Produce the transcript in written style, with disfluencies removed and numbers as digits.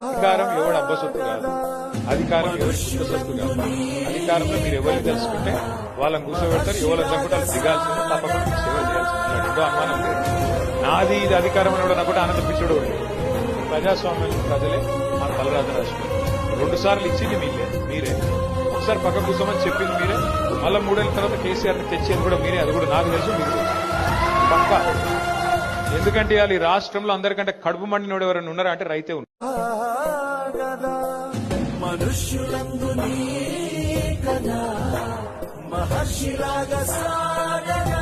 అధికారం ఎవడు అబ్బసొత్తు కాదు, అధికారం ఎవరి కుటుంబ సొత్తు కాదు. అధికారంలో మీరు ఎవరిని తెలుసుకుంటే వాళ్ళని కూర్చోబెడతారు, ఎవరు తగ్గుంటే వాళ్ళు దిగాల్సిందే, తప్పకుండా మీరు సేవ చేయాల్సిందే. రెండో అనుమానం లేదు. నాది ఇది అధికారం అని కూడా నాకు ఆనంద పిచ్చుడు. ప్రజాస్వామ్యం ప్రజలే మన బలరాజు రాష్ట్రం 2 సార్లు ఇచ్చింది మీరే. ఒకసారి పక్క కూర్చోమని చెప్పింది మీరే, మళ్ళీ 3 ఏళ్ల తర్వాత కేసీఆర్ ని తెచ్చేది కూడా మీరే. అది కూడా నాకు తెలుసు, మీకు పక్క. ఎందుకంటే ఇవాళ ఈ రాష్ట్రంలో అందరికంటే కడుపు మండినోడు ఎవరైనా ఉన్నారా అంటే రైతే ఉన్నారు. మనుష్యులందు నీ కథ మహర్షిలాగా సాగగా